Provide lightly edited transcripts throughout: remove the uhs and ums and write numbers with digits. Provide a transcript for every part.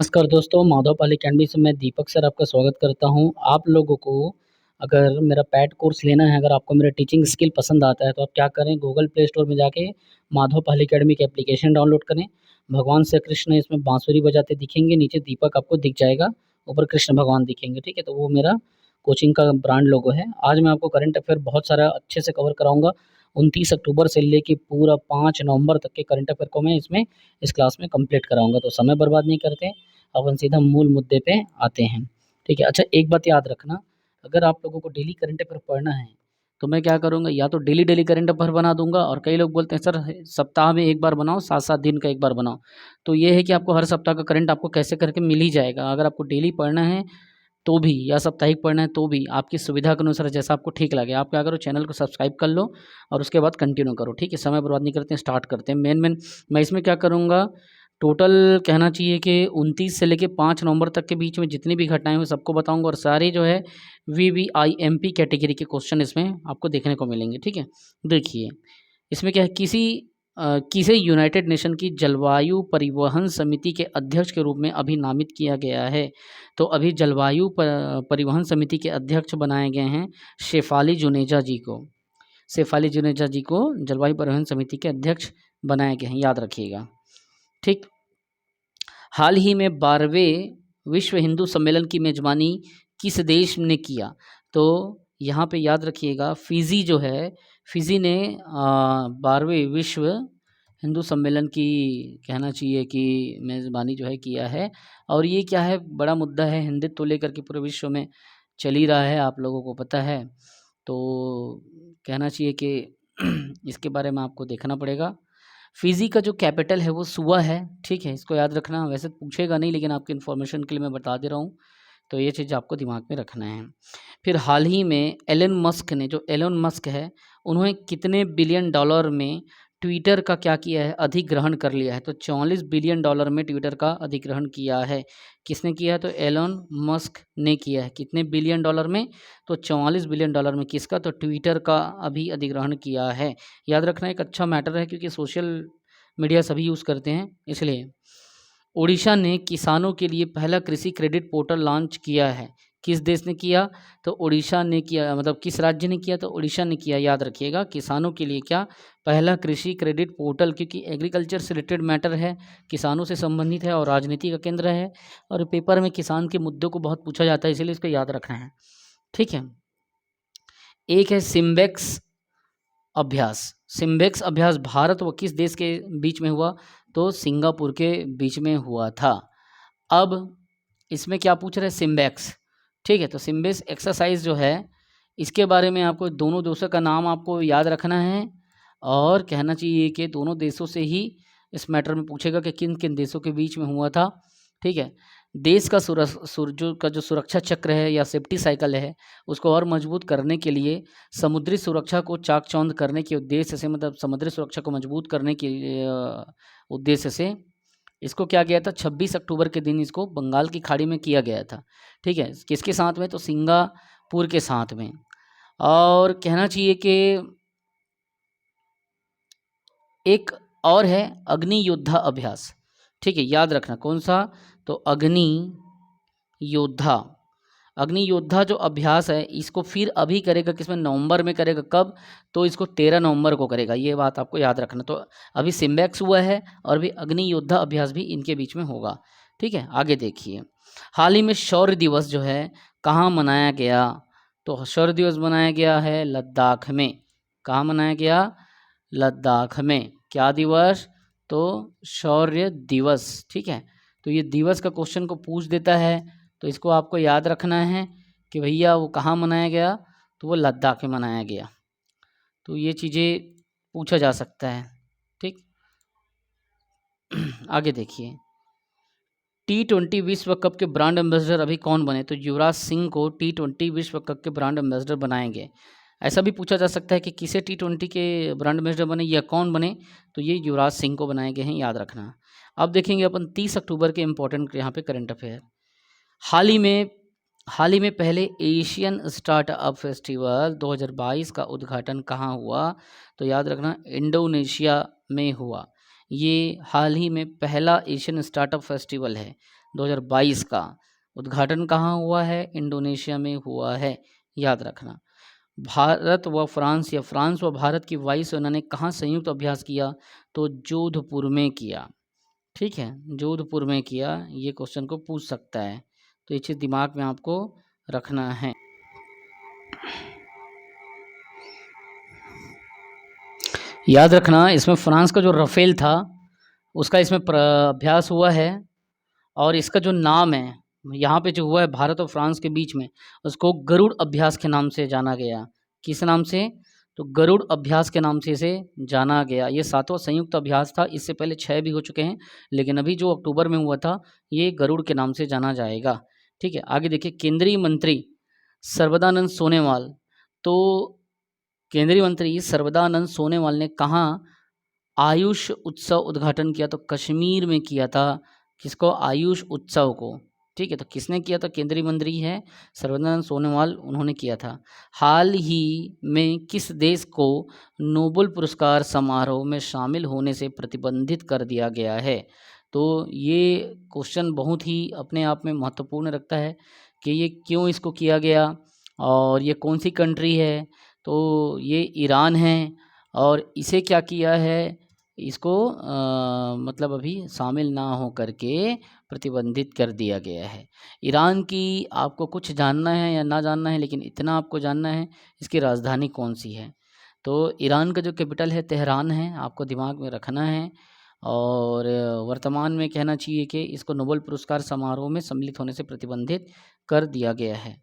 नमस्कार दोस्तों, माधवपाल अकेडमी से मैं दीपक सर आपका स्वागत करता हूँ। आप लोगों को अगर मेरा पैड कोर्स लेना है, अगर आपको मेरा टीचिंग स्किल पसंद आता है तो आप क्या करें, गूगल प्ले स्टोर में जाके माधवपाल अकेडमी की एप्लीकेशन डाउनलोड करें। भगवान श्री कृष्ण इसमें बांसुरी बजाते दिखेंगे, नीचे दीपक आपको दिख जाएगा, ऊपर कृष्ण भगवान दिखेंगे, ठीक है? तो वो मेरा कोचिंग का ब्रांड लोगो है। आज मैं आपको करंट अफेयर बहुत सारा अच्छे से कवर कराऊँगा। 29 अक्टूबर से लेके पूरा 5 नवंबर तक के करंट अफेयर को मैं इस क्लास में कंप्लीट कराऊँगा। तो समय बर्बाद नहीं करते, अपन सीधा मूल मुद्दे पे आते हैं, ठीक है? अच्छा, एक बात याद रखना, अगर आप लोगों को डेली करंट अफेयर पढ़ना है, तो मैं क्या करूँगा, या तो डेली करंट अफेयर बना दूँगा, और कई लोग बोलते हैं सर सप्ताह में 1 बार बनाओ, 7-7 दिन का 1 बार बनाओ। तो ये है कि आपको हर सप्ताह का करंट आपको कैसे करके मिल ही जाएगा। अगर आपको डेली पढ़ना है तो भी, या साप्ताहिक पढ़ना है तो भी, आपकी सुविधा के अनुसार जैसा आपको ठीक लगे। आप क्या करो, चैनल को सब्सक्राइब कर लो और उसके बाद कंटिन्यू करो, ठीक है? समय बर्बाद नहीं करते हैं, स्टार्ट करते हैं। मेन मैं इसमें क्या करूँगा, टोटल कहना चाहिए कि 29 से लेके 5 नवंबर तक के बीच में जितनी भी घटनाएँ हुई सबको बताऊँगा, और सारे जो है वीवीआईएमपी कैटेगरी के क्वेश्चन इसमें आपको देखने को मिलेंगे, ठीक है? देखिए, इसमें क्या है, किसे यूनाइटेड नेशन की जलवायु परिवहन समिति के अध्यक्ष के रूप में अभी नामित किया गया है? तो अभी जलवायु परिवहन समिति के अध्यक्ष बनाए गए हैं शेफाली जुनेजा जी को। शेफाली जुनेजा जी को जलवायु परिवहन समिति के अध्यक्ष बनाए गए हैं, याद रखिएगा, ठीक। हाल ही में 12वें विश्व हिंदू सम्मेलन की मेजबानी किस देश ने किया? तो यहाँ पे याद रखिएगा, फिजी जो है, फिजी ने 12वें विश्व हिंदू सम्मेलन की, कहना चाहिए कि मेज़बानी जो है किया है। और ये क्या है, बड़ा मुद्दा है, हिंदुत्व को लेकर के पूरे विश्व में चल ही रहा है, आप लोगों को पता है। तो कहना चाहिए कि इसके बारे में आपको देखना पड़ेगा। फिजी का जो कैपिटल है वो सुआ है, ठीक है? इसको याद रखना, वैसे पूछेगा नहीं लेकिन आपकी इन्फॉर्मेशन के लिए मैं बता दे रहा हूँ, तो ये चीज़ आपको दिमाग में रखना है। फिर हाल ही में एलन मस्क ने, जो एलन मस्क है, उन्होंने कितने बिलियन डॉलर में ट्विटर का क्या किया है, अधिग्रहण कर लिया है? तो 44 बिलियन डॉलर में ट्विटर का अधिग्रहण किया है। किसने किया है? तो एलन मस्क ने किया है। कितने बिलियन डॉलर में? तो 44 बिलियन डॉलर में। किसका? तो ट्विटर का अभी अधिग्रहण किया है। याद रखना, एक अच्छा मैटर है क्योंकि सोशल मीडिया सभी यूज़ करते हैं, इसलिए। ओडिशा ने किसानों के लिए पहला कृषि क्रेडिट पोर्टल लॉन्च किया है। किस देश ने किया? तो ओडिशा ने किया, मतलब किस राज्य ने किया? तो ओडिशा ने किया। याद रखिएगा, किसानों के लिए क्या, पहला कृषि क्रेडिट पोर्टल, क्योंकि एग्रीकल्चर से रिलेटेड मैटर है, किसानों से संबंधित है और राजनीति का केंद्र है, और पेपर में किसान के मुद्दों को बहुत पूछा जाता है, इसलिए इसको याद रखना है, ठीक है? एक है सिम्बेक्स अभ्यास। सिम्बेक्स अभ्यास भारत व किस देश के बीच में हुआ? तो सिंगापुर के बीच में हुआ था। अब इसमें क्या पूछ रहे हैं? सिम्बेक्स, ठीक है? तो सिम्बेक्स एक्सरसाइज जो है, इसके बारे में आपको दोनों देशों का नाम आपको याद रखना है, और कहना चाहिए कि दोनों देशों से ही इस मैटर में पूछेगा कि किन किन देशों के बीच में हुआ था, ठीक है? देश का जो सुरक्षा चक्र है या सेफ्टी साइकिल है, उसको और मजबूत करने के लिए समुद्री सुरक्षा को चाक-चौंध करने के उद्देश्य से, मतलब समुद्री सुरक्षा को मजबूत करने के उद्देश्य से इसको क्या किया था, 26 अक्टूबर के दिन इसको बंगाल की खाड़ी में किया गया था, ठीक है? किसके साथ में? तो सिंगापुर के साथ में। और कहना चाहिए कि एक और है अग्नि योद्धा अभ्यास, ठीक है? याद रखना, कौन सा? तो अग्नि योद्धा जो अभ्यास है, इसको फिर अभी करेगा, किसमें? नवंबर में करेगा। कब? तो इसको 13 नवंबर को करेगा, ये बात आपको याद रखना। तो अभी सिम्बेक्स हुआ है और अभी अग्नि योद्धा अभ्यास भी इनके बीच में होगा, ठीक है? आगे देखिए, हाल ही में शौर्य दिवस जो है कहाँ मनाया गया? तो शौर्य दिवस मनाया गया है लद्दाख में। कहाँ मनाया गया? लद्दाख में। क्या दिवस? तो शौर्य दिवस, ठीक है? तो ये दिवस का क्वेश्चन को पूछ देता है, तो इसको आपको याद रखना है कि भैया वो कहाँ मनाया गया? तो वो लद्दाख में मनाया गया। तो ये चीज़ें पूछा जा सकता है, ठीक। आगे देखिए, T20 विश्व कप के ब्रांड एम्बेसडर अभी कौन बने? तो युवराज सिंह को T20 विश्व कप के ब्रांड एम्बेसडर बनाएंगे। ऐसा भी पूछा जा सकता है कि किसे T20 के ब्रांड एम्बेसडर बने या कौन बने? तो ये युवराज सिंह को बनाए गए हैं, याद रखना। अब देखेंगे अपन 30 अक्टूबर के इंपॉर्टेंट यहाँ पे करंट अफेयर। हाल ही में पहले एशियन स्टार्टअप फेस्टिवल 2022 का उद्घाटन कहाँ हुआ? तो याद रखना, इंडोनेशिया में हुआ। ये हाल ही में पहला एशियन स्टार्टअप फेस्टिवल है 2022 का उद्घाटन कहाँ हुआ है? इंडोनेशिया में हुआ है, याद रखना। भारत व फ्रांस या फ्रांस व भारत की वायुसेना ने कहाँ संयुक्त अभ्यास किया? तो जोधपुर में किया। ठीक है, जोधपुर में किया। ये क्वेश्चन को पूछ सकता है, तो ये चीज़ दिमाग में आपको रखना है। याद रखना, इसमें फ्रांस का जो राफेल था उसका इसमें अभ्यास हुआ है, और इसका जो नाम है यहाँ पे जो हुआ है भारत और फ्रांस के बीच में, उसको गरुड़ अभ्यास के नाम से जाना गया। किस नाम से? तो गरुड़ अभ्यास के नाम से इसे जाना गया। ये 7वां संयुक्त अभ्यास था, इससे पहले 6 भी हो चुके हैं, लेकिन अभी जो अक्टूबर में हुआ था ये गरुड़ के नाम से जाना जाएगा। ठीक है, आगे देखिए, केंद्रीय मंत्री सर्बानंद सोनोवाल। तो केंद्रीय मंत्री सर्बानंद सोनोवाल ने कहाँ आयुष उत्सव उद्घाटन किया? तो कश्मीर में किया था। किसको? आयुष उत्सव को। ठीक है, तो किसने किया था? केंद्रीय मंत्री है सर्बानंद सोनोवाल, उन्होंने किया था। हाल ही में किस देश को नोबेल पुरस्कार समारोह में शामिल होने से प्रतिबंधित कर दिया गया है? तो ये क्वेश्चन बहुत ही अपने आप में महत्वपूर्ण रखता है कि ये क्यों इसको किया गया और ये कौन सी कंट्री है? तो ये ईरान है, और इसे क्या किया है? इसको मतलब अभी शामिल ना हो करके प्रतिबंधित कर दिया गया है। ईरान की आपको कुछ जानना है या ना जानना है, लेकिन इतना आपको जानना है इसकी राजधानी कौन सी है। तो ईरान का जो कैपिटल है तेहरान है, आपको दिमाग में रखना है। और वर्तमान में कहना चाहिए कि इसको नोबेल पुरस्कार समारोह में सम्मिलित होने से प्रतिबंधित कर दिया गया है।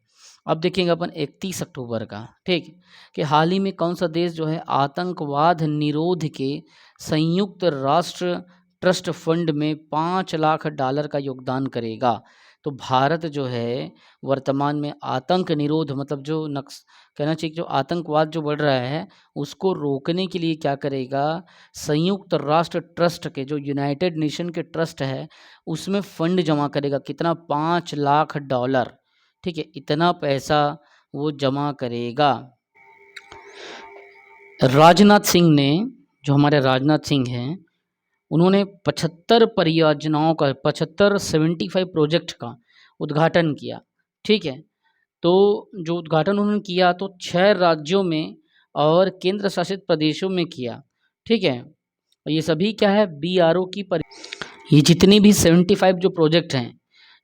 अब देखेंगे अपन 31 अक्टूबर का, ठीक, कि हाल ही में कौन सा देश जो है आतंकवाद निरोध के संयुक्त राष्ट्र ट्रस्ट फंड में $5 लाख का योगदान करेगा। तो भारत जो है वर्तमान में आतंक निरोध, मतलब जो कहना चाहिए जो आतंकवाद जो बढ़ रहा है उसको रोकने के लिए क्या करेगा? संयुक्त राष्ट्र ट्रस्ट के, जो यूनाइटेड नेशन के ट्रस्ट है, उसमें फंड जमा करेगा। कितना? $5 लाख। ठीक है, इतना पैसा वो जमा करेगा। राजनाथ सिंह ने, जो हमारे राजनाथ सिंह हैं, उन्होंने 75 परियोजनाओं का 75 प्रोजेक्ट का उद्घाटन किया। ठीक है, तो जो उद्घाटन उन्होंने किया तो 6 राज्यों में और केंद्र शासित प्रदेशों में किया। ठीक है, ये सभी क्या है? BRO की ये जितनी भी 75 जो प्रोजेक्ट हैं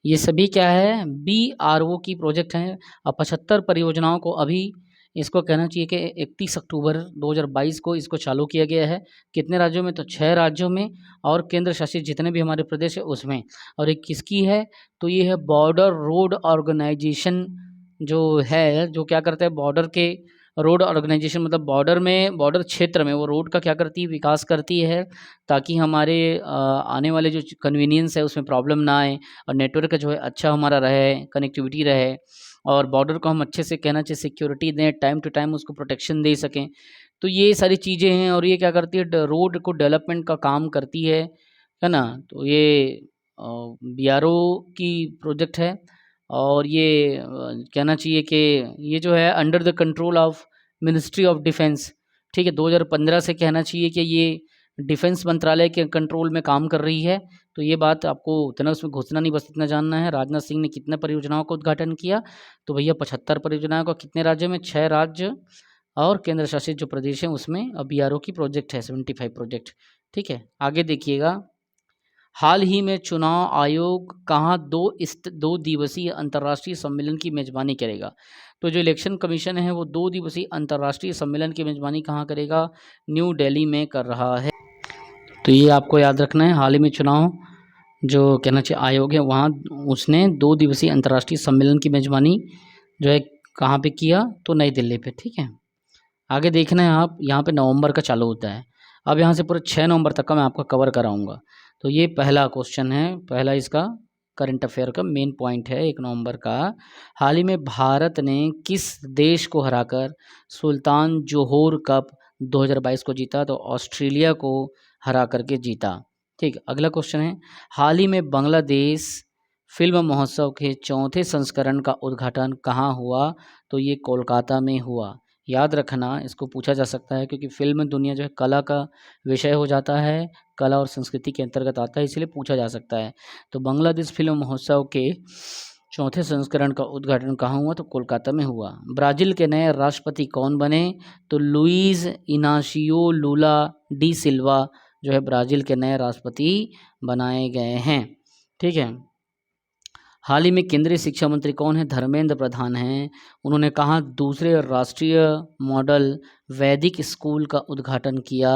ये सभी क्या है? BRO की प्रोजेक्ट हैं। और 75 परियोजनाओं को अभी इसको कहना चाहिए कि 31 अक्टूबर 2022 को इसको चालू किया गया है। कितने राज्यों में? तो 6 राज्यों में और केंद्र शासित जितने भी हमारे प्रदेश है उसमें। और एक किसकी है? तो ये है बॉर्डर रोड ऑर्गेनाइजेशन, जो है जो क्या करता है बॉर्डर के रोड ऑर्गेनाइजेशन, मतलब बॉर्डर में, बॉर्डर क्षेत्र में वो रोड का क्या करती है? विकास करती है, ताकि हमारे आने वाले जो कन्वीनियंस है उसमें प्रॉब्लम ना आए, और नेटवर्क जो है अच्छा हमारा रहे, कनेक्टिविटी रहे, और बॉर्डर को हम अच्छे से कहना चाहिए सिक्योरिटी दें, टाइम टू टाइम उसको प्रोटेक्शन दे सकें। तो ये सारी चीज़ें हैं, और ये क्या करती है? रोड को डेवलपमेंट का काम करती है ना। तो ये BRO की प्रोजेक्ट है, और ये कहना चाहिए कि ये जो है under the control of ministry of defence. ठीक है, 2015 से कहना चाहिए कि ये डिफेंस मंत्रालय के कंट्रोल में काम कर रही है। तो ये बात आपको उतना उसमें घुसना नहीं, बस इतना जानना है। राजनाथ सिंह ने कितने परियोजनाओं का उद्घाटन किया? तो भैया 75 परियोजनाओं का। कितने राज्यों में? 6 राज्य और केंद्र शासित जो प्रदेश हैं उसमें। अब BRO की प्रोजेक्ट है 75 प्रोजेक्ट। ठीक है, आगे देखिएगा, हाल ही में चुनाव आयोग कहाँ 2 दिवसीय अंतर्राष्ट्रीय सम्मेलन की मेजबानी करेगा? तो जो इलेक्शन कमीशन है वो 2 दिवसीय अंतर्राष्ट्रीय सम्मेलन की मेजबानी कहाँ करेगा? न्यू दिल्ली में कर रहा है। तो ये आपको याद रखना है, हाल ही में चुनाव जो कहना चाहिए आयोग है वहाँ उसने 2 दिवसीय अंतर्राष्ट्रीय सम्मेलन की मेजबानी जो है कहाँ पे किया? तो नई दिल्ली पे। ठीक है, आगे देखना है आप, यहाँ पे नवंबर का चालू होता है। अब यहाँ से पूरे 6 नवंबर तक का मैं आपका कवर कराऊंगा। तो ये पहला क्वेश्चन है, पहला इसका करंट अफेयर का मेन पॉइंट है 1 नवंबर का। हाल ही में भारत ने किस देश को हराकर सुल्तान जोहोर कप 2022 को जीता? तो ऑस्ट्रेलिया को हरा करके जीता। ठीक, अगला क्वेश्चन है, हाल ही में बांग्लादेश फिल्म महोत्सव के 4थे संस्करण का उद्घाटन कहाँ हुआ? तो ये कोलकाता में हुआ, याद रखना, इसको पूछा जा सकता है क्योंकि फिल्म दुनिया जो है कला का विषय हो जाता है, कला और संस्कृति के अंतर्गत आता है, इसलिए पूछा जा सकता है। तो बांग्लादेश फिल्म महोत्सव के चौथे संस्करण का उद्घाटन कहाँ हुआ? तो कोलकाता में हुआ। ब्राज़ील के नए राष्ट्रपति कौन बने? तो लुइस इनाशियो लूला डी सिल्वा जो है ब्राज़ील के नए राष्ट्रपति बनाए गए हैं। ठीक है। हाल ही में केंद्रीय शिक्षा मंत्री कौन है? धर्मेंद्र प्रधान हैं। उन्होंने कहा दूसरे राष्ट्रीय मॉडल वैदिक स्कूल का उद्घाटन किया,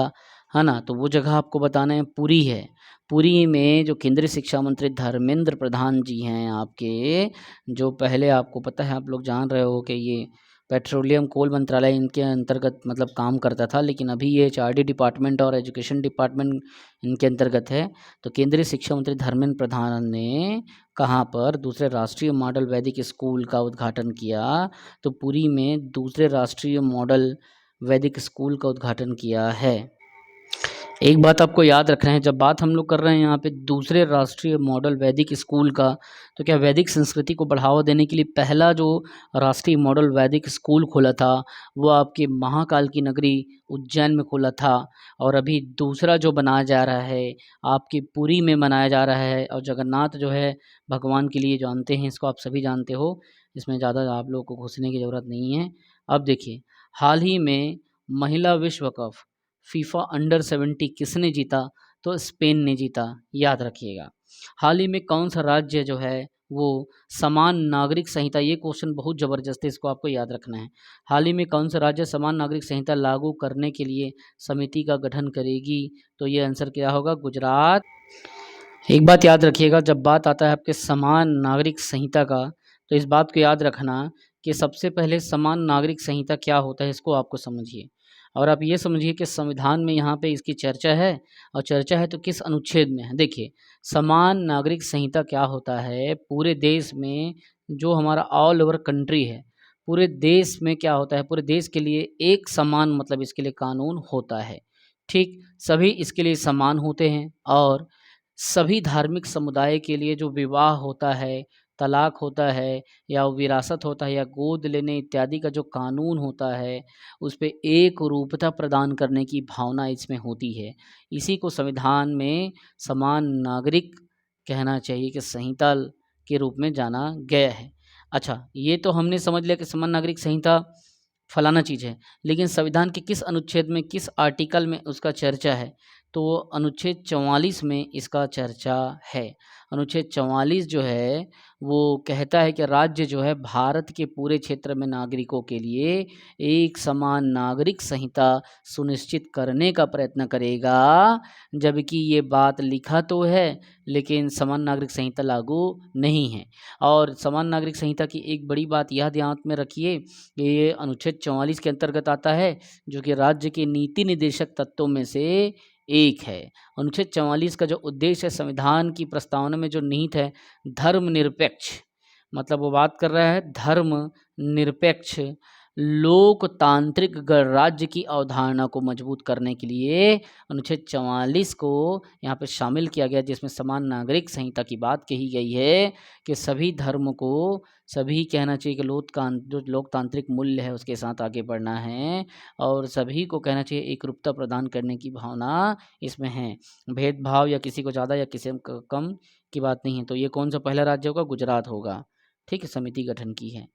है ना? तो वो जगह आपको बताना है, पुरी है। पुरी में जो केंद्रीय शिक्षा मंत्री धर्मेंद्र प्रधान जी हैं आपके, जो पहले आपको पता है, आप लोग जान रहे हो कि ये पेट्रोलियम कोल मंत्रालय इनके अंतर्गत मतलब काम करता था, लेकिन अभी ये एचआरडी डिपार्टमेंट और एजुकेशन डिपार्टमेंट इनके अंतर्गत है। तो केंद्रीय शिक्षा मंत्री धर्मेंद्र प्रधान ने कहाँ पर दूसरे राष्ट्रीय मॉडल वैदिक स्कूल का उद्घाटन किया? तो पुरी में दूसरे राष्ट्रीय मॉडल वैदिक स्कूल का उद्घाटन किया है। एक बात आपको याद रखना है, जब बात हम लोग कर रहे हैं यहाँ पे दूसरे राष्ट्रीय मॉडल वैदिक स्कूल का, तो क्या वैदिक संस्कृति को बढ़ावा देने के लिए पहला जो राष्ट्रीय मॉडल वैदिक स्कूल खोला था वो आपके महाकाल की नगरी उज्जैन में खोला था, और अभी दूसरा जो बनाया जा रहा है आपके पुरी में मनाया जा रहा है। और जगन्नाथ जो है भगवान के लिए जानते हैं, इसको आप सभी जानते हो, इसमें ज़्यादा आप लोगों को घुसने की ज़रूरत नहीं है। अब देखिए, हाल ही में महिला विश्व कप फीफा अंडर 70 किसने जीता? तो स्पेन ने जीता, याद रखिएगा। हाल ही में कौन सा राज्य जो है वो समान नागरिक संहिता, ये क्वेश्चन बहुत ज़बरदस्त है, इसको आपको याद रखना है। हाल ही में कौन सा राज्य समान नागरिक संहिता लागू करने के लिए समिति का गठन करेगी? तो ये आंसर क्या होगा? गुजरात। एक बात याद रखिएगा, जब बात आता है आपके समान नागरिक संहिता का, तो इस बात को याद रखना कि सबसे पहले समान नागरिक संहिता क्या होता है, इसको आपको समझिए। और आप ये समझिए कि संविधान में यहाँ पे इसकी चर्चा है, और चर्चा है तो किस अनुच्छेद में है। देखिए, समान नागरिक संहिता क्या होता है, पूरे देश में जो हमारा ऑल ओवर कंट्री है, पूरे देश में क्या होता है, पूरे देश के लिए एक समान मतलब इसके लिए कानून होता है। ठीक, सभी इसके लिए समान होते हैं, और सभी धार्मिक समुदाय के लिए जो विवाह होता है, तलाक होता है, या विरासत होता है, या गोद लेने इत्यादि का जो कानून होता है, उस पे एक रूपता प्रदान करने की भावना इसमें होती है। इसी को संविधान में समान नागरिक कहना चाहिए कि संहिता के रूप में जाना गया है। अच्छा, ये तो हमने समझ लिया कि समान नागरिक संहिता फलाना चीज़ है, लेकिन संविधान के किस अनुच्छेद में, किस आर्टिकल में उसका चर्चा है? तो अनुच्छेद 44 में इसका चर्चा है। अनुच्छेद 44 जो है वो कहता है कि राज्य जो है भारत के पूरे क्षेत्र में नागरिकों के लिए एक समान नागरिक संहिता सुनिश्चित करने का प्रयत्न करेगा। जबकि ये बात लिखा तो है, लेकिन समान नागरिक संहिता लागू नहीं है। और समान नागरिक संहिता की एक बड़ी बात यह ध्यान में रखिए, ये अनुच्छेद 44 के अंतर्गत आता है, जो कि राज्य के नीति निर्देशक तत्वों में से एक है। अनुच्छेद 44 का जो उद्देश्य है, संविधान की प्रस्तावना में जो निहित है, धर्मनिरपेक्ष, मतलब वो बात कर रहा है धर्म निरपेक्ष लोकतांत्रिक गणराज्य की अवधारणा को मजबूत करने के लिए अनुच्छेद 44 को यहाँ पे शामिल किया गया, जिसमें समान नागरिक संहिता की बात कही गई है कि सभी धर्म को, सभी कहना चाहिए कि जो लोकतांत्रिक मूल्य है उसके साथ आगे बढ़ना है, और सभी को कहना चाहिए एकरूपता प्रदान करने की भावना इसमें है। भेदभाव या किसी को ज़्यादा या किसी को कम की बात नहीं है। तो ये कौन सा पहला राज्य होगा? गुजरात होगा। ठीक है, समिति गठन की है।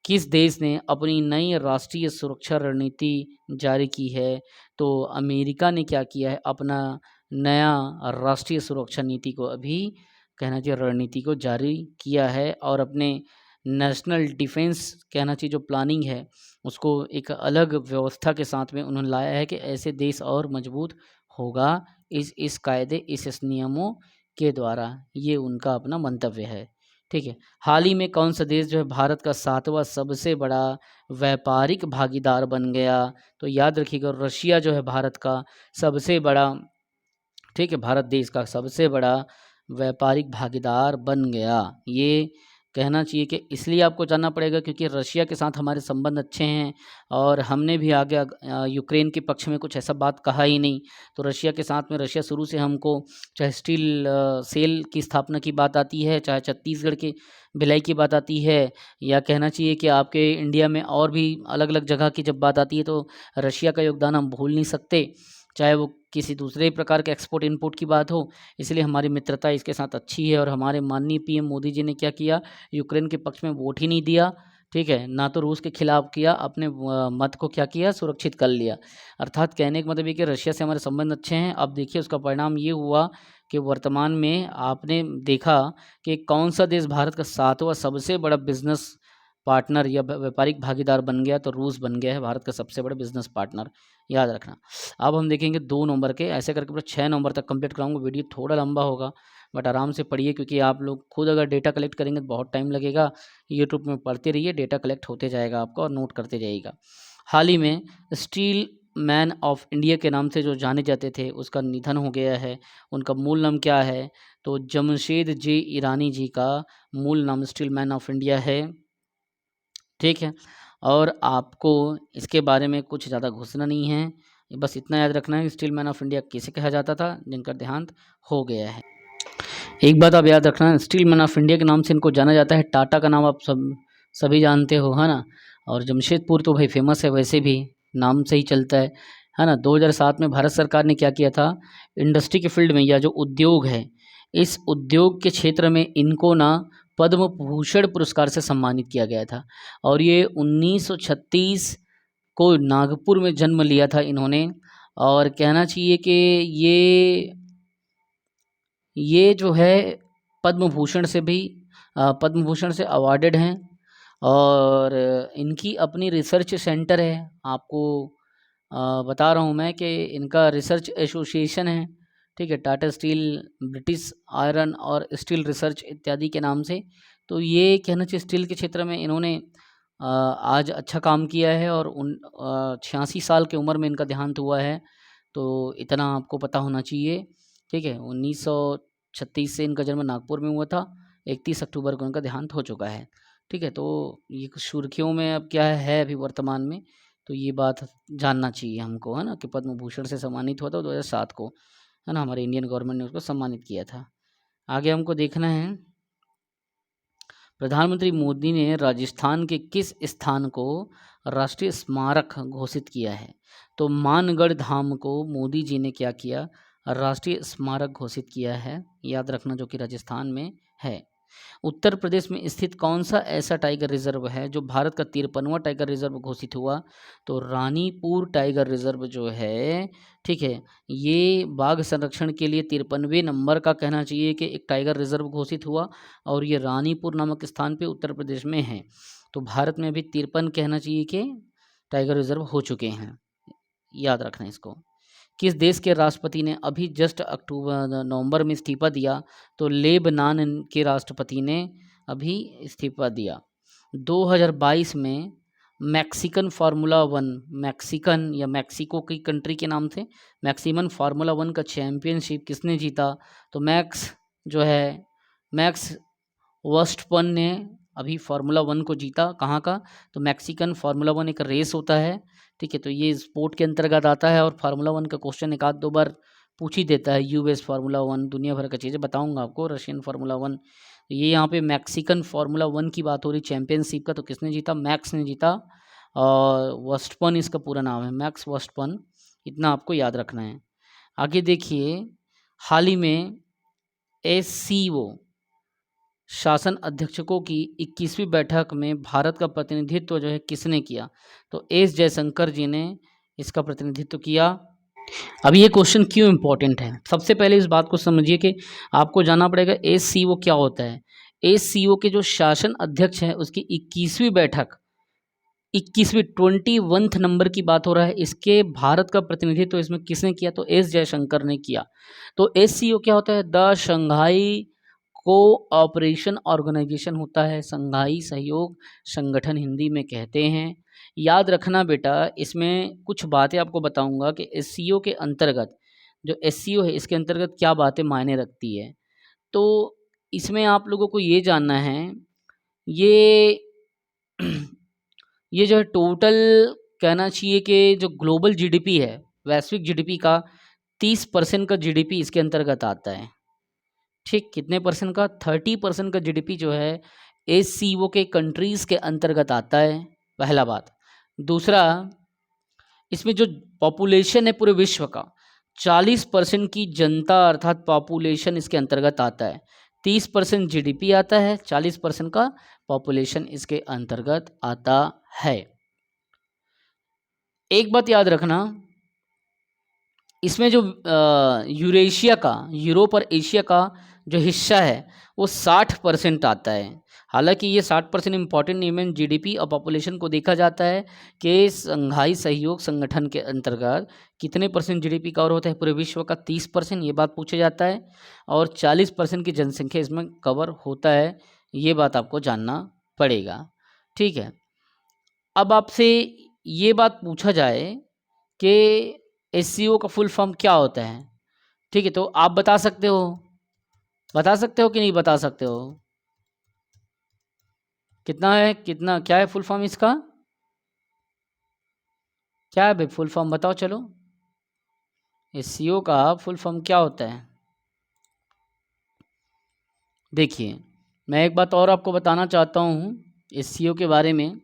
किस देश ने अपनी नई राष्ट्रीय सुरक्षा रणनीति जारी की है? तो अमेरिका ने क्या किया है, अपना नया राष्ट्रीय सुरक्षा नीति को अभी कहना चाहिए रणनीति को जारी किया है, और अपने नेशनल डिफेंस कहना चाहिए जो प्लानिंग है उसको एक अलग व्यवस्था के साथ में उन्होंने लाया है कि ऐसे देश और मजबूत होगा इस कायदे, इस नियमों के द्वारा। ये उनका अपना मंतव्य है। ठीक है। हाल ही में कौन सा देश जो है भारत का 7वां सबसे बड़ा व्यापारिक भागीदार बन गया? तो याद रखिएगा, रशिया जो है भारत का सबसे बड़ा, ठीक है, भारत देश का सबसे बड़ा व्यापारिक भागीदार बन गया। ये कहना चाहिए कि इसलिए आपको जानना पड़ेगा क्योंकि रशिया के साथ हमारे संबंध अच्छे हैं और हमने भी आगे यूक्रेन के पक्ष में कुछ ऐसा बात कहा ही नहीं। तो रशिया के साथ में रशिया शुरू से हमको चाहे स्टील सेल की स्थापना की बात आती है, चाहे छत्तीसगढ़ के भिलाई की बात आती है, या कहना चाहिए कि आपके इंडिया में और भी अलग अलग जगह की जब बात आती है तो रशिया का योगदान हम भूल नहीं सकते, चाहे वो किसी दूसरे प्रकार के एक्सपोर्ट इम्पोर्ट की बात हो। इसलिए हमारी मित्रता इसके साथ अच्छी है और हमारे माननीय पीएम मोदी जी ने क्या किया, यूक्रेन के पक्ष में वोट ही नहीं दिया, ठीक है, ना तो रूस के खिलाफ किया, अपने मत को क्या किया, सुरक्षित कर लिया। अर्थात कहने का मतलब ये कि रशिया से हमारे संबंध अच्छे हैं। अब देखिए उसका परिणाम ये हुआ कि वर्तमान में आपने देखा कि कौन सा देश भारत का 7वां सबसे बड़ा बिजनेस पार्टनर या व्यापारिक भागीदार बन गया, तो रूस बन गया है भारत का सबसे बड़ा बिजनेस पार्टनर, याद रखना। अब हम देखेंगे 2 नंबर के, ऐसे करके पूरा 6 नंबर तक कंप्लीट कराऊंगा। वीडियो थोड़ा लंबा होगा बट आराम से पढ़िए, क्योंकि आप लोग खुद अगर डेटा कलेक्ट करेंगे तो बहुत टाइम लगेगा। यूट्यूब में पढ़ते रहिए, डेटा कलेक्ट होते जाएगा आपका और नोट करते जाइएगा। हाल ही में स्टील मैन ऑफ इंडिया के नाम से जो जाने जाते थे उसका निधन हो गया है। उनका मूल नाम क्या है, तो जमशेद जे ईरानी जी का मूल नाम स्टील मैन ऑफ इंडिया है, ठीक है। और आपको इसके बारे में कुछ ज़्यादा घुसना नहीं है, बस इतना याद रखना है कि स्टील मैन ऑफ इंडिया किसे कहा जाता था, जिनका देहांत हो गया है। एक बात आप याद रखना, स्टील मैन ऑफ इंडिया के नाम से इनको जाना जाता है। टाटा का नाम आप सभी जानते हो, है ना। और जमशेदपुर तो भाई फेमस है, वैसे भी नाम से ही चलता है ना। 2007 में भारत सरकार ने क्या किया था, इंडस्ट्री के फील्ड में या जो उद्योग है, इस उद्योग के क्षेत्र में इनको ना पद्म भूषण पुरस्कार से सम्मानित किया गया था। और ये 1936 को नागपुर में जन्म लिया था इन्होंने। और कहना चाहिए कि ये जो है पद्म भूषण से भी पद्म भूषण से अवार्डेड हैं। और इनकी अपनी रिसर्च सेंटर है, आपको बता रहा हूँ मैं कि इनका रिसर्च एसोसिएशन है, ठीक है, टाटा स्टील, ब्रिटिश आयरन और स्टील रिसर्च इत्यादि के नाम से। तो ये कहना चाहिए स्टील के क्षेत्र में इन्होंने आज अच्छा काम किया है और 86 साल की उम्र में इनका देहांत हुआ है। तो इतना आपको पता होना चाहिए, ठीक है। 1936 से इनका जन्म नागपुर में हुआ था, 31 अक्टूबर को इनका देहांत हो चुका है, ठीक है। तो ये कुछ सुर्खियों में अब क्या है अभी वर्तमान में, तो ये बात जानना चाहिए हमको, है ना, कि पद्म भूषण से सम्मानित हुआ था 2007 को, है ना, हमारे इंडियन गवर्नमेंट ने उसको सम्मानित किया था। आगे हमको देखना है, प्रधानमंत्री मोदी ने राजस्थान के किस स्थान को राष्ट्रीय स्मारक घोषित किया है, तो मानगढ़ धाम को मोदी जी ने क्या किया, राष्ट्रीय स्मारक घोषित किया है, याद रखना, जो कि राजस्थान में है। उत्तर प्रदेश में स्थित कौन सा ऐसा टाइगर रिजर्व है जो भारत का 53वां टाइगर रिजर्व घोषित हुआ, तो रानीपुर टाइगर रिजर्व जो है, ठीक है, ये बाघ संरक्षण के लिए 53वें नंबर का कहना चाहिए कि एक टाइगर रिजर्व घोषित हुआ और ये रानीपुर नामक स्थान पे उत्तर प्रदेश में है। तो भारत में अभी 53 कहना चाहिए कि टाइगर रिजर्व हो चुके हैं, याद रखना इसको। किस देश के राष्ट्रपति ने अभी जस्ट नवंबर में इस्तीफा दिया, तो लेबनान के राष्ट्रपति ने अभी इस्तीफा दिया। 2022 में मैक्सिकन फार्मूला 1, मैक्सिकन या मैक्सिको की कंट्री के नाम से मैक्सिमन फार्मूला 1 का चैम्पियनशिप किसने जीता, तो मैक्स वर्स्टपन ने अभी फार्मूला 1 को जीता। कहाँ का, तो मैक्सिकन फार्मूला 1 एक रेस होता है, ठीक है। तो ये स्पोर्ट के अंतर्गत आता है और फार्मूला 1 का क्वेश्चन एक आध दो बार पूछ ही देता है। यूएस फार्मूला 1, दुनिया भर का चीज़ें बताऊंगा आपको, रशियन फार्मूला 1। तो ये यहाँ पे मैक्सिकन फार्मूला 1 की बात हो रही चैंपियनशिप का, तो किसने जीता, मैक्स ने जीता। और वर्स्टपन इसका पूरा नाम है, मैक्स वर्स्टपन, इतना आपको याद रखना है। आगे देखिए, हाल ही में एससीओ शासन अध्यक्षकों की 21वीं बैठक में भारत का प्रतिनिधित्व जो है किसने किया, तो एस जयशंकर जी ने इसका प्रतिनिधित्व किया। अब ये क्वेश्चन क्यों इम्पोर्टेंट है, सबसे पहले इस बात को समझिए कि आपको जानना पड़ेगा एससीओ क्या होता है। एससीओ के जो शासन अध्यक्ष है उसकी 21वीं बैठक, 21th नंबर की बात हो रहा है, इसके भारत का प्रतिनिधित्व इसमें किसने किया, तो एस जयशंकर ने किया। तो एससीओ क्या होता है, द शंघाई कोऑपरेशन ऑर्गेनाइजेशन होता है, शंघाई सहयोग संगठन हिंदी में कहते हैं। याद रखना बेटा, इसमें कुछ बातें आपको बताऊंगा कि एससीओ के अंतर्गत, जो एससीओ है इसके अंतर्गत क्या बातें मायने रखती है। तो इसमें आप लोगों को ये जानना है ये ये जो है टोटल कहना चाहिए कि जो ग्लोबल जीडीपी है, वैश्विक जीडीपी का 30% का जीडीपी इसके अंतर्गत आता है। ठीक, कितने परसेंट का? 30% का जीडीपी जो है एससीओ के कंट्रीज़ के अंतर्गत आता है, पहला बात। दूसरा, इसमें जो पॉपुलेशन है पूरे विश्व का 40% की जनता अर्थात पॉपुलेशन इसके अंतर्गत आता है। 30% जीडीपी आता है, 40% का पॉपुलेशन इसके अंतर्गत आता है। एक बात याद रखना, इसमें जो यूरेशिया का, यूरोप और एशिया का जो हिस्सा है वो 60% आता है। हालांकि ये 60% इम्पॉर्टेंट नहीं है, जीडीपी और पॉपुलेशन को देखा जाता है कि संघाई सहयोग संगठन के अंतर्गत कितने परसेंट जीडीपी कवर होता है पूरे विश्व का। 30% ये बात पूछा जाता है, और 40% की जनसंख्या इसमें कवर होता है, ये बात आपको जानना पड़ेगा। ठीक है, अब आपसे ये बात पूछा जाए कि एससीओ का फुल फॉर्म क्या होता है, ठीक है, तो आप बता सकते हो? बता सकते हो कि नहीं बता सकते हो? कितना है, कितना क्या है फुल फॉर्म इसका? क्या है भाई फुल फॉर्म, बताओ चलो। एससीओ का फुल फॉर्म क्या होता है? देखिए, मैं एक बात और आपको बताना चाहता हूँ एससीओ के बारे में।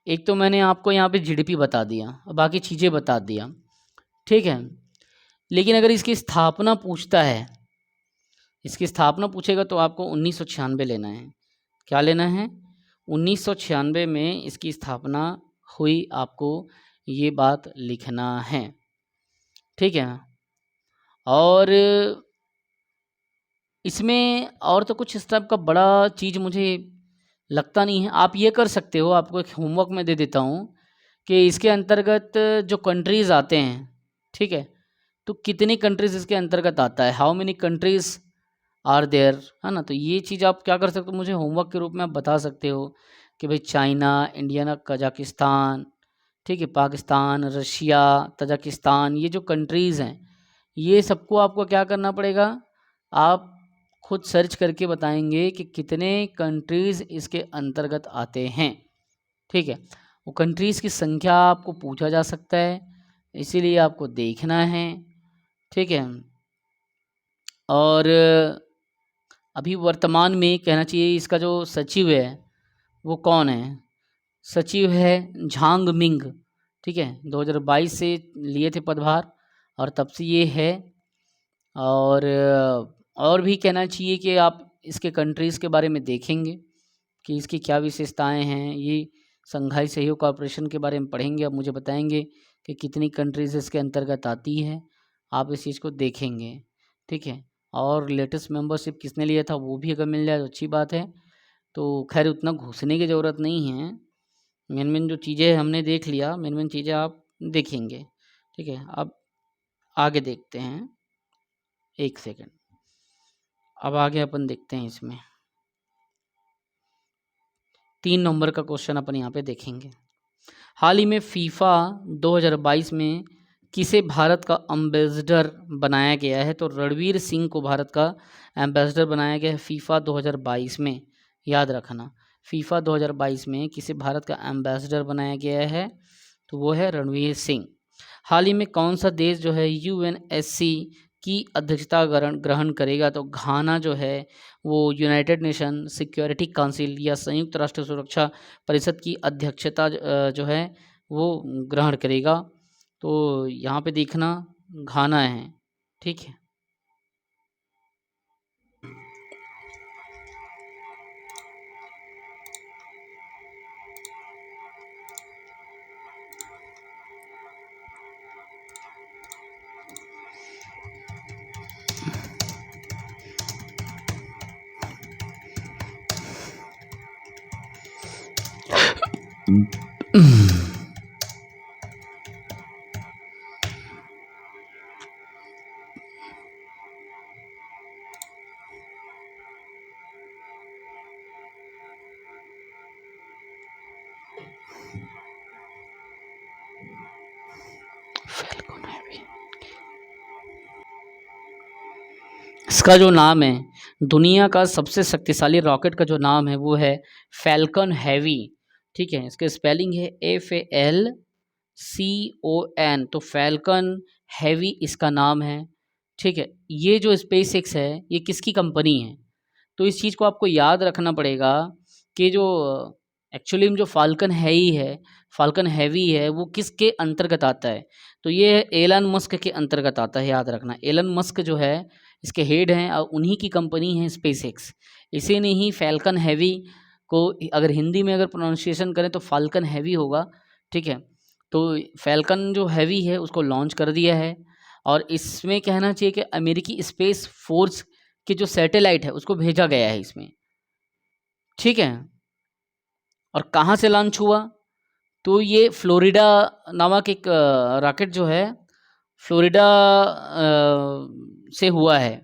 एक तो मैंने आपको यहाँ पे जीडीपी बता दिया और बाकी चीज़ें बता दिया, ठीक है। लेकिन अगर इसकी स्थापना पूछता है, इसकी स्थापना पूछेगा तो आपको 1996 लेना है। क्या लेना है? 1996 में इसकी स्थापना हुई, आपको ये बात लिखना है, ठीक है। और इसमें और तो कुछ इस टाइप का बड़ा चीज़ मुझे लगता नहीं है। आप ये कर सकते हो, आपको एक होमवर्क में दे देता हूँ कि इसके अंतर्गत जो कंट्रीज़ आते हैं, ठीक है, तो कितनी कंट्रीज़ इसके अंतर्गत आता है, how many countries are there, है ना। तो ये चीज़ आप क्या कर सकते हो, मुझे होमवर्क के रूप में आप बता सकते हो कि भाई चाइना, इंडिया, कजाकिस्तान, ठीक है, पाकिस्तान, रशिया, तजाकिस्तान, ये जो कंट्रीज़ हैं, ये सबको आपको क्या करना पड़ेगा, आप खुद सर्च करके बताएंगे कि कितने कंट्रीज़ इसके अंतर्गत आते हैं, ठीक है। वो कंट्रीज़ की संख्या आपको पूछा जा सकता है, इसीलिए आपको देखना है, ठीक है। और अभी वर्तमान में कहना चाहिए इसका जो सचिव है वो कौन है? सचिव है झांग मिंग, ठीक है, 2022 से लिए थे पदभार और तब से ये है। और भी कहना चाहिए कि आप इसके कंट्रीज़ के बारे में देखेंगे कि इसकी क्या विशेषताएं हैं, ये संघाई सहयोग कॉर्पोरेशन के बारे में पढ़ेंगे, अब मुझे बताएंगे कि कितनी कंट्रीज़ इसके अंतर्गत आती है, आप इस चीज़ को देखेंगे, ठीक है। और लेटेस्ट मेंबरशिप किसने लिया था वो भी अगर मिल जाए तो अच्छी बात है। तो खैर उतना घुसने की ज़रूरत नहीं है, मेन मेन जो चीज़ें हमने देख लिया, मेन मेन चीज़ें आप देखेंगे, ठीक है। अब आगे देखते हैं, एक सेकेंड, अब आगे अपन देखते हैं, इसमें 3 नंबर का क्वेश्चन अपन यहाँ पे देखेंगे। हाल ही में फीफा 2022 में किसे भारत का एम्बेसडर बनाया गया है? तो रणवीर सिंह को भारत का एम्बेसडर बनाया गया है फीफा 2022 में, याद रखना। फीफा 2022 में किसे भारत का एम्बेसडर बनाया गया है? तो वो है रणवीर सिंह। हाल ही में कौन सा देश जो है यूएनएससी की अध्यक्षता ग्रहण करेगा? तो घाना जो है वो यूनाइटेड नेशन सिक्योरिटी काउंसिल या संयुक्त राष्ट्र सुरक्षा परिषद की अध्यक्षता जो है वो ग्रहण करेगा। तो यहाँ पे देखना घाना है, ठीक है। इसका जो नाम है दुनिया का सबसे शक्तिशाली रॉकेट का जो नाम है वो है फैल्कन हैवी। ठीक है, इसके स्पेलिंग है FALCON, तो फैल्कन हैवी इसका नाम है। ठीक है, ये जो स्पेस एक्स है ये किसकी कंपनी है? तो इस चीज़ को आपको याद रखना पड़ेगा कि जो एक्चुअली में जो फाल्कन है ही है, फाल्कन हैवी है, वो किसके अंतर्गत आता है? तो ये एलन मस्क के अंतर्गत आता है, याद रखना। एलन मस्क जो है इसके हेड हैं और उन्हीं की कंपनी है स्पेस एक्स। इसी ने ही फैल्कन हैवी को अगर हिंदी में अगर प्रोनाउंसिएशन करें तो फाल्कन हैवी होगा। ठीक है, तो फैल्कन जो हैवी है उसको लॉन्च कर दिया है और इसमें कहना चाहिए कि अमेरिकी स्पेस फोर्स की जो सैटेलाइट है उसको भेजा गया है इसमें। ठीक है, और कहाँ से लॉन्च हुआ? तो ये फ्लोरिडा नामक एक रॉकेट जो है फ्लोरिडा से हुआ है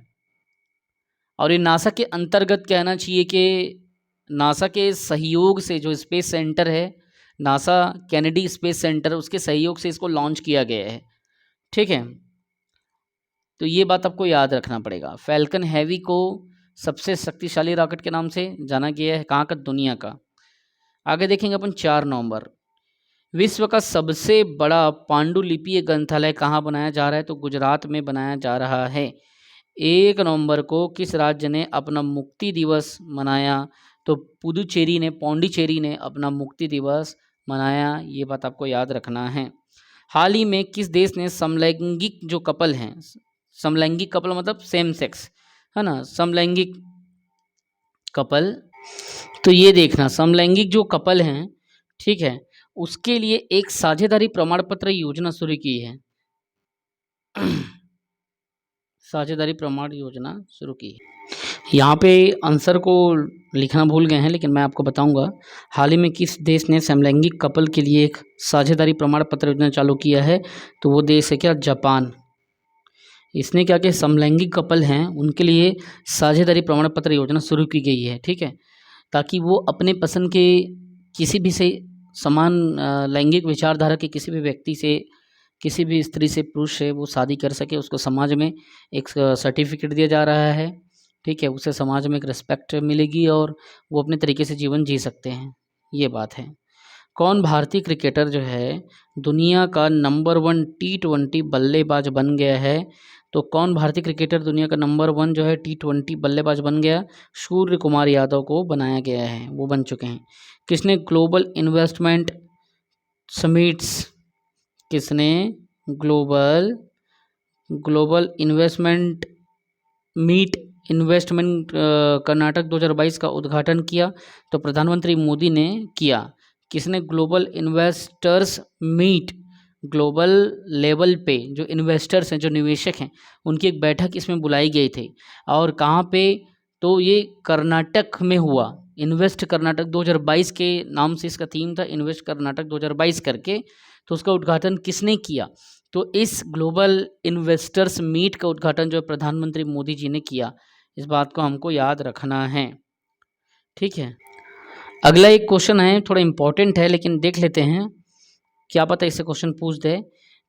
और ये नासा के अंतर्गत कहना चाहिए कि नासा के सहयोग से जो स्पेस सेंटर है, नासा कैनेडी स्पेस सेंटर, उसके सहयोग से इसको लॉन्च किया गया है। ठीक है, तो ये बात आपको याद रखना पड़ेगा। फैल्कन हैवी को सबसे शक्तिशाली रॉकेट के नाम से जाना गया है। कहाँ का? दुनिया का। आगे देखेंगे अपन 4 नवंबर। विश्व का सबसे बड़ा पांडुलिपीय ग्रंथालय कहाँ बनाया जा रहा है? तो गुजरात में बनाया जा रहा है। 1 नवंबर को किस राज्य ने अपना मुक्ति दिवस मनाया? तो पुदुचेरी ने, पौंडीचेरी ने अपना मुक्ति दिवस मनाया। ये बात आपको याद रखना है। हाल ही में किस देश ने समलैंगिक जो कपल हैं, समलैंगिक कपल मतलब सेम सेक्स है ना, समलैंगिक कपल, तो ये देखना समलैंगिक जो कपल हैं, ठीक है, उसके लिए एक साझेदारी प्रमाण पत्र योजना शुरू की है। साझेदारी प्रमाण योजना शुरू की है। यहाँ पे आंसर को लिखना भूल गए हैं लेकिन मैं आपको बताऊंगा। हाल ही में किस देश ने समलैंगिक कपल के लिए एक साझेदारी प्रमाण पत्र योजना चालू किया है? तो वो देश है क्या? जापान। इसने क्या किया? समलैंगिक कपल हैं उनके लिए साझेदारी प्रमाण पत्र योजना शुरू की गई है। ठीक है, ताकि वो अपने पसंद के किसी भी से समान लैंगिक विचारधारा के किसी भी व्यक्ति से, किसी भी स्त्री से, पुरुष से वो शादी कर सके। उसको समाज में एक सर्टिफिकेट दिया जा रहा है। ठीक है, उसे समाज में एक रिस्पेक्ट मिलेगी और वो अपने तरीके से जीवन जी सकते हैं। ये बात है। कौन भारतीय क्रिकेटर जो है दुनिया का नंबर 1 T20 बल्लेबाज बन गया है? तो कौन भारतीय क्रिकेटर दुनिया का नंबर 1 जो है T20 बल्लेबाज बन गया? सूर्य कुमार यादव को बनाया गया है, वो बन चुके हैं। किसने ग्लोबल इन्वेस्टमेंट समिट्स, किसने global investment meet investment Karnataka 2022 का उद्घाटन किया? तो प्रधानमंत्री मोदी ने किया। किसने global investors meet, global level पे जो इन्वेस्टर्स हैं, जो निवेशक हैं, उनकी एक बैठक इसमें बुलाई गई थी। और कहाँ पे? तो ये कर्नाटक में हुआ। इन्वेस्ट कर्नाटक 2022 के नाम से इसका थीम था, इन्वेस्ट कर्नाटक 2022 करके। तो उसका उद्घाटन किसने किया? तो इस ग्लोबल इन्वेस्टर्स मीट का उद्घाटन जो है प्रधानमंत्री मोदी जी ने किया। इस बात को हमको याद रखना है। ठीक है, अगला एक क्वेश्चन है, थोड़ा इम्पोर्टेंट है लेकिन देख लेते हैं, क्या पता इससे क्वेश्चन पूछ दे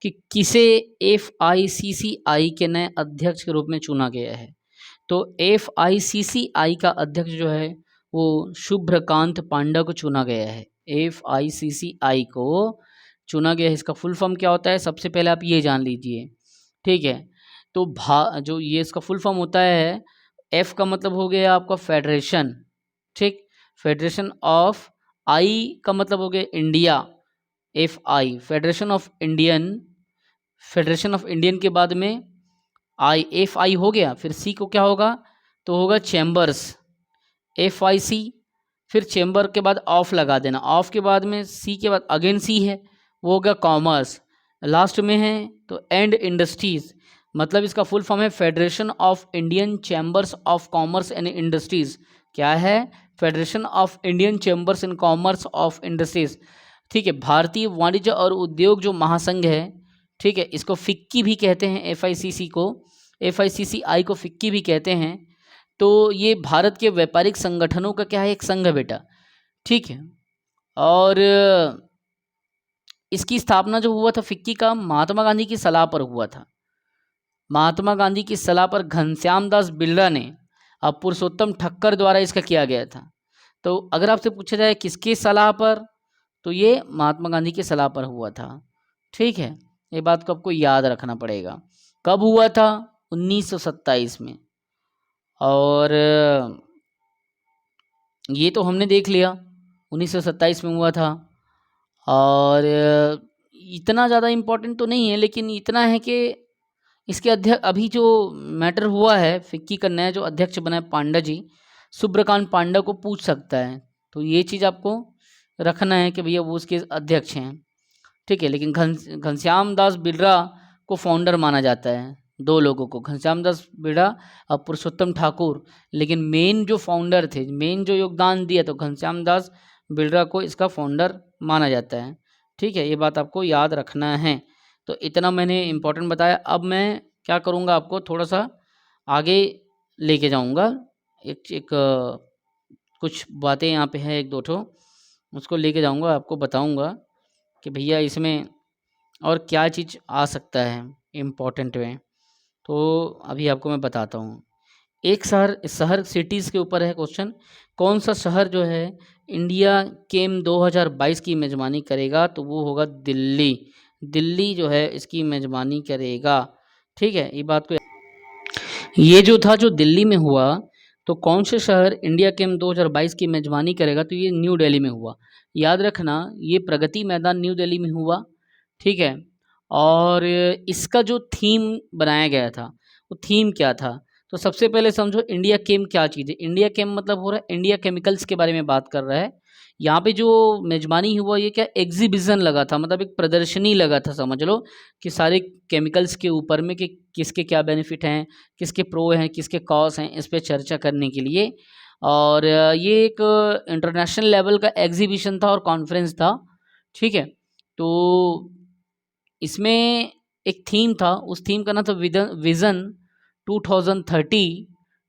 कि किसे FICCI के नए अध्यक्ष के रूप में चुना गया है? तो FICCI का अध्यक्ष जो है वो शुभ्रकांत पांडा को चुना गया है। FICCI को चुना गया है। इसका फुल फॉर्म क्या होता है? सबसे पहले आप ये जान लीजिए। ठीक है, तो जो ये इसका फुल फॉर्म होता है, F का मतलब हो गया आपका फेडरेशन। ठीक, फेडरेशन ऑफ, I का मतलब हो गया India, FI, federation of Indian, federation of Indian के बाद में FI हो गया। फिर C को क्या होगा? तो होगा चैम्बर्स, FIC। फिर चैम्बर के बाद ऑफ लगा देना, ऑफ के बाद में C के बाद अगेन C है, वो होगा कॉमर्स। लास्ट में है तो एंड इंडस्ट्रीज, मतलब इसका फुल फॉर्म है federation of Indian chambers of commerce and industries. क्या है? Federation of Indian chambers and commerce of industries. ठीक है, भारतीय वाणिज्य और उद्योग जो महासंघ है, ठीक है, इसको फिक्की भी कहते हैं। FICC को, FICCI को फिक्की भी कहते हैं। तो ये भारत के व्यापारिक संगठनों का क्या है? एक संघ है बेटा। ठीक है, और इसकी स्थापना जो हुआ था फिक्की का, महात्मा गांधी की सलाह पर हुआ था। महात्मा गांधी की सलाह पर घनश्याम दास बिरला ने अब पुरुषोत्तम ठक्कर द्वारा इसका किया गया था। तो अगर आपसे पूछा जाए किसकी सलाह पर, तो ये महात्मा गांधी की सलाह पर हुआ था। ठीक है, ये बात को आपको याद रखना पड़ेगा। कब हुआ था? 1927 में। और ये तो हमने देख लिया 1927 में हुआ था। और इतना ज़्यादा इम्पोर्टेंट तो नहीं है, लेकिन इतना है कि इसके अध्यक्ष अभी जो मैटर हुआ है, फिक्की का नया जो अध्यक्ष बना है पांडा जी, सुब्रकांत पांडा को पूछ सकता है। तो ये चीज़ आपको रखना है कि भैया वो उसके अध्यक्ष हैं। ठीक है, लेकिन घनश्याम दास बिरला को फाउंडर माना जाता है। दो लोगों को, घनश्याम दास बिरला और पुरुषोत्तम ठाकुर, लेकिन मेन जो फाउंडर थे, मेन जो योगदान दिया, तो घनश्याम दास बिरला को इसका फाउंडर माना जाता है। ठीक है, ये बात आपको याद रखना है। तो इतना मैंने इम्पोर्टेंट बताया। अब मैं क्या करूँगा, आपको थोड़ा सा आगे लेके जाऊँगा। एक कुछ बातें यहाँ पे है, एक दो ठो उसको लेके जाऊँगा, आपको बताऊँगा कि भैया इसमें और क्या चीज़ आ सकता है इम्पोर्टेंट में। तो अभी आपको मैं बताता हूँ। एक शहर सिटीज़ के ऊपर है क्वेश्चन। कौन सा शहर जो है इंडिया केम 2022 की मेज़बानी करेगा? तो वो होगा दिल्ली। दिल्ली जो है इसकी मेज़बानी करेगा। ठीक है, ये बात को, ये जो था जो दिल्ली में हुआ, तो कौन से शहर इंडिया गेम 2022 की मेजबानी करेगा? तो ये न्यू दिल्ली में हुआ। याद रखना, ये प्रगति मैदान न्यू दिल्ली में हुआ। ठीक है, और इसका जो थीम बनाया गया था, वो थीम क्या था? तो सबसे पहले समझो इंडिया केम क्या चीज़ है। इंडिया केम मतलब हो रहा है इंडिया केमिकल्स के बारे में बात कर रहा है। यहाँ पे जो मेजबानी हुआ, ये क्या एग्जीबिशन लगा था, मतलब एक प्रदर्शनी लगा था, समझ लो, कि सारे केमिकल्स के ऊपर में कि किसके क्या बेनिफिट हैं, किसके प्रो हैं, किसके कॉस हैं, इस पर चर्चा करने के लिए। और ये एक इंटरनेशनल लेवल का एग्जीबिशन था और कॉन्फ्रेंस था। ठीक है, तो इसमें एक थीम था, उस थीम का नाम था विज़न 2030।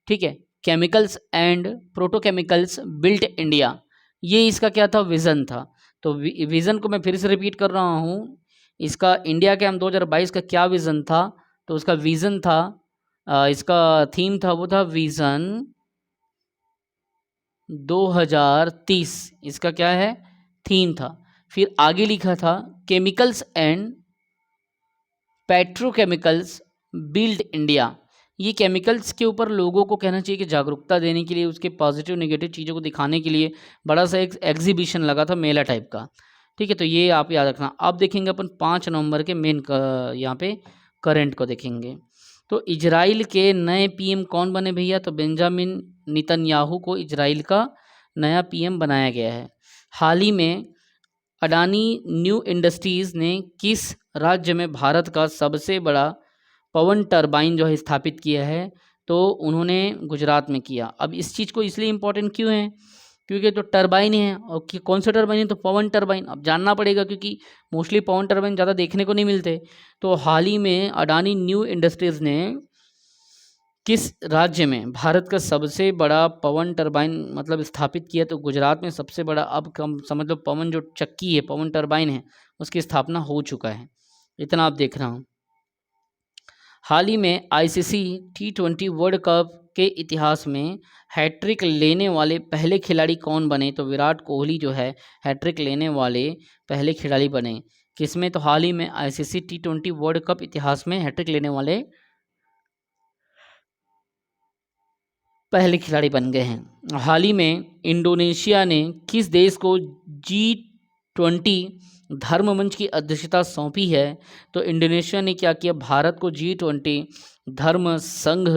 ठीक है, केमिकल्स एंड प्रोटोकेमिकल्स बिल्ट इंडिया, ये इसका क्या था? विज़न था। तो विज़न को मैं फिर से रिपीट कर रहा हूँ। इसका इंडिया के हम 2022 का क्या विज़न था? तो उसका विज़न था, इसका थीम था, वो था विज़न 2030। इसका क्या है? थीम था। फिर आगे लिखा था chemicals and petrochemicals build India. ये केमिकल्स के ऊपर लोगों को कहना चाहिए कि जागरूकता देने के लिए, उसके पॉजिटिव नेगेटिव चीज़ों को दिखाने के लिए बड़ा सा एक एग्जीबिशन लगा था, मेला टाइप का। ठीक है, तो ये आप याद रखना। अब देखेंगे अपन 5 नवंबर के मेन यहाँ पे करंट को देखेंगे। तो इजराइल के नए पीएम कौन बने भैया? तो बेंजामिन नेतन्याहू को इजराइल का नया पीएम बनाया गया है। हाल ही में अडानी न्यू इंडस्ट्रीज़ ने किस राज्य में भारत का सबसे बड़ा पवन टरबाइन जो है स्थापित किया है? तो उन्होंने गुजरात में किया। अब इस चीज़ को इसलिए इम्पोर्टेंट क्यों है? क्योंकि तो टरबाइन है, और कौन सा टरबाइन है? तो पवन टरबाइन। अब जानना पड़ेगा, क्योंकि मोस्टली पवन टरबाइन ज़्यादा देखने को नहीं मिलते। तो हाल ही में अडानी न्यू इंडस्ट्रीज़ ने किस राज्य में भारत का सबसे बड़ा पवन टरबाइन मतलब स्थापित किया? तो गुजरात में सबसे बड़ा, अब कम समझ लो, पवन जो चक्की है, पवन टरबाइन है, उसकी स्थापना हो चुका है। इतना आप देख रहा हूँ। हाल ही में आईसीसी T20 वर्ल्ड कप के इतिहास में हैट्रिक लेने वाले पहले खिलाड़ी कौन बने? तो विराट कोहली जो है हैट्रिक लेने वाले पहले खिलाड़ी बने। किसमें? तो हाल ही में आईसीसी T20 वर्ल्ड कप इतिहास में हैट्रिक लेने वाले पहले खिलाड़ी बन गए हैं। हाल ही में इंडोनेशिया ने किस देश को G20 धर्म मंच की अध्यक्षता सौंपी है? तो इंडोनेशिया ने क्या किया? भारत को G20 धर्म संघ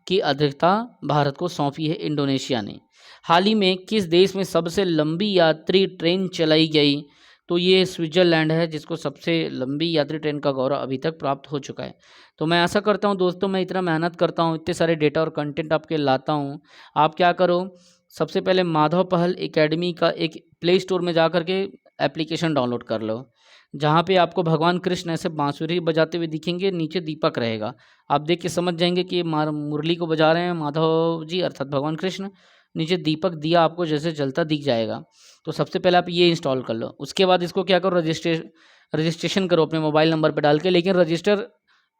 की अध्यक्षता भारत को सौंपी है इंडोनेशिया ने। हाल ही में किस देश में सबसे लंबी यात्री ट्रेन चलाई गई? तो ये स्विट्ज़रलैंड है, जिसको सबसे लंबी यात्री ट्रेन का गौरव अभी तक प्राप्त हो चुका है। तो मैं आशा करता हूँ दोस्तों, मैं इतना मेहनत करता हूँ, इतने सारे डेटा और कंटेंट आपके लाता हूँ, आप क्या करो, सबसे पहले माधव पहल एकेडमी का एक प्ले स्टोर में जा कर के एप्लीकेशन डाउनलोड कर लो, जहाँ पे आपको भगवान कृष्ण ऐसे बांसुरी बजाते हुए दिखेंगे, नीचे दीपक रहेगा, आप देख के समझ जाएंगे कि ये मुरली को बजा रहे हैं माधव जी अर्थात भगवान कृष्ण। नीचे दीपक दिया आपको जैसे जलता दिख जाएगा। तो सबसे पहले आप ये इंस्टॉल कर लो। उसके बाद इसको क्या करो, रजिस्ट्रेशन करो अपने मोबाइल नंबर पर डाल के, लेकिन रजिस्टर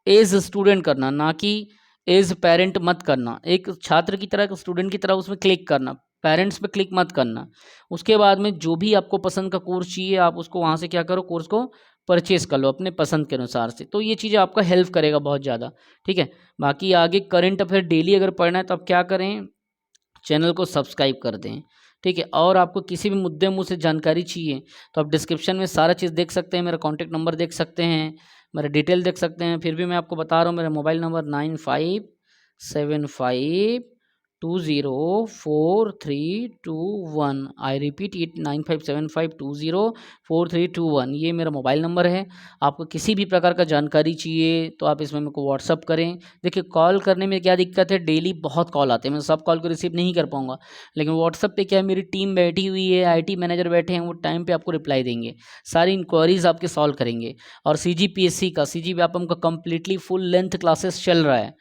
एज स्टूडेंट करना, ना कि एज पेरेंट मत करना, एक छात्र की तरह, स्टूडेंट की तरह उसमें क्लिक करना, पेरेंट्स पे क्लिक मत करना। उसके बाद में जो भी आपको पसंद का कोर्स चाहिए आप उसको वहाँ से क्या करो, कोर्स को परचेज़ कर लो अपने पसंद के अनुसार से। तो ये चीज़ें आपका हेल्प करेगा बहुत ज़्यादा, ठीक है। बाकी आगे करंट अफेयर डेली अगर पढ़ना है तो आप क्या करें, चैनल को सब्सक्राइब कर दें, ठीक है। और आपको किसी भी मुद्दे मुझसे जानकारी चाहिए तो आप डिस्क्रिप्शन में सारा चीज़ देख सकते हैं, मेरा कॉन्टैक्ट नंबर देख सकते हैं, मेरा डिटेल देख सकते हैं। फिर भी मैं आपको बता रहा हूँ, मेरा mobile number 9575204321। I repeat it, 9575204321। ये मेरा मोबाइल नंबर है। आपको किसी भी प्रकार का जानकारी चाहिए तो आप इसमें मेरे को व्हाट्सअप करें। देखिए कॉल करने में क्या दिक्कत है, डेली बहुत कॉल आते हैं, मैं सब कॉल को रिसीव नहीं कर पाऊंगा, लेकिन व्हाट्सअप पे क्या है, मेरी टीम बैठी हुई है, आईटी मैनेजर बैठे हैं, वो टाइम पे आपको रिप्लाई देंगे, सारी इंक्वायरीज आपके सॉल्व करेंगे। और सीजीपीएससी का, सीजी व्यापम का कम्प्लीटली फुल लेंथ क्लासेस चल रहा है,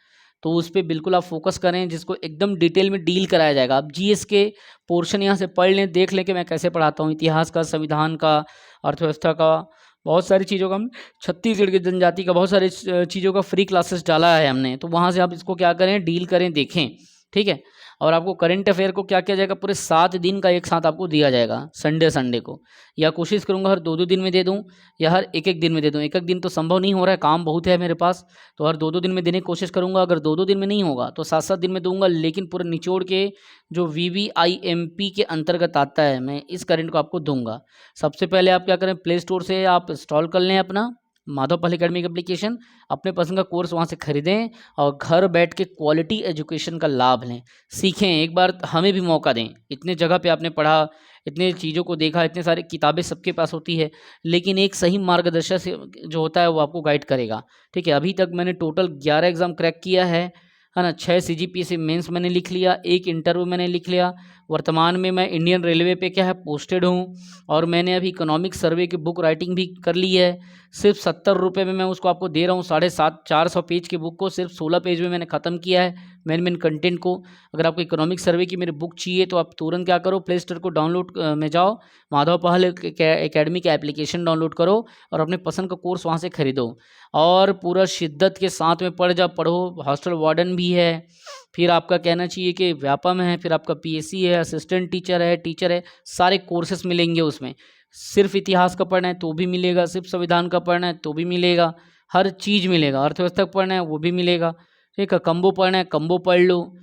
तो उस पर बिल्कुल आप फोकस करें, जिसको एकदम डिटेल में डील कराया जाएगा। आप जीएस के पोर्शन यहाँ से पढ़ लें, देख लें कि मैं कैसे पढ़ाता हूँ, इतिहास का, संविधान का, अर्थव्यवस्था का, बहुत सारी चीज़ों का, हम छत्तीसगढ़ की जनजाति का बहुत सारे चीज़ों का फ्री क्लासेस डाला है हमने, तो वहाँ से आप इसको क्या करें, डील करें, देखें, ठीक है। और आपको करंट अफेयर को क्या किया जाएगा, पूरे 7 दिन का एक साथ आपको दिया जाएगा, संडे संडे को, या कोशिश करूँगा हर 2-2 दिन में दे दूँ, या हर 1-1 दिन में दे दूँ। 1-1 दिन तो संभव नहीं हो रहा है, काम बहुत है मेरे पास, तो हर 2-2 दिन में देने की कोशिश करूँगा। अगर 2-2 दिन में नहीं होगा तो 7-7 दिन में दूंगा, लेकिन पूरा निचोड़ के जो VVIMP के अंतर्गत आता है, मैं इस करंट को आपको दूंगा। सबसे पहले आप क्या करें, प्ले स्टोर से आप इंस्टॉल कर लें अपना माधव पहल एकेडमी एप्लीकेशन, अपने पसंद का कोर्स वहाँ से खरीदें और घर बैठ के क्वालिटी एजुकेशन का लाभ लें, सीखें। एक बार हमें भी मौका दें, इतने जगह पे आपने पढ़ा, इतने चीज़ों को देखा, इतने सारी किताबें सबके पास होती है, लेकिन एक सही मार्गदर्शक से जो होता है वो आपको गाइड करेगा, ठीक है। अभी तक मैंने टोटल 11 एग्ज़ाम क्रैक किया है ना, 6 CGPSC मेंस मैंने लिख लिया, 1 इंटरव्यू मैंने लिख लिया। वर्तमान में मैं इंडियन रेलवे पे क्या है पोस्टेड हूँ, और मैंने अभी इकोनॉमिक सर्वे की बुक राइटिंग भी कर ली है। सिर्फ 70 रुपये में मैं उसको आपको दे रहा हूँ, 450 पेज की बुक को सिर्फ 16 पेज में मैंने ख़त्म किया है मेन कंटेंट को। अगर आपको इकोनॉमिक सर्वे की मेरी बुक चाहिए तो आप तुरंत क्या करो, प्ले स्टोर को डाउनलोड में जाओ, माधव पहल एकेडमी का एप्लीकेशन डाउनलोड करो और अपने पसंद का कोर्स वहाँ से खरीदो, और पूरा शिद्दत के साथ में पढ़ो। हॉस्टल वार्डन भी है, फिर आपका कहना चाहिए कि व्यापम है, फिर आपका PSC है, असिस्टेंट टीचर है, सारे कोर्सेस मिलेंगे उसमें। सिर्फ इतिहास का पढ़ना है तो भी मिलेगा, सिर्फ संविधान का पढ़ना है तो भी मिलेगा, हर चीज़ मिलेगा। अर्थव्यवस्था का पढ़ना है वो भी मिलेगा, ठीक है। कम्बो पढ़ना है कम्बो पढ़ लो,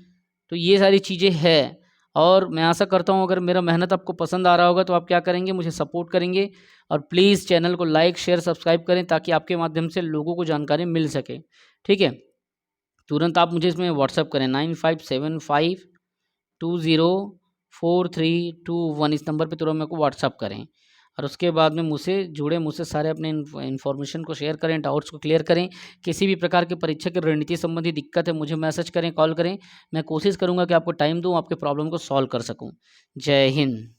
तो ये सारी चीज़ें हैं। और मैं आशा करता हूँ अगर मेरा मेहनत आपको पसंद आ रहा होगा तो आप क्या करेंगे, मुझे सपोर्ट करेंगे, और प्लीज़ चैनल को लाइक शेयर सब्सक्राइब करें ताकि आपके माध्यम से लोगों को जानकारी मिल सके, ठीक है। तुरंत आप मुझे इसमें व्हाट्सअप करें 9575204321, इस नंबर पे तुरंत मेरे को व्हाट्सअप करें। और उसके बाद में मुझसे सारे अपने इन्फॉर्मेशन को शेयर करें, डाउट्स को क्लियर करें। किसी भी प्रकार की परीक्षा की रणनीति संबंधी दिक्कत है मुझे मैसेज करें, कॉल करें, मैं कोशिश करूँगा कि आपको टाइम दूँ, आपके प्रॉब्लम को सॉल्व कर सकूँ। जय हिंद।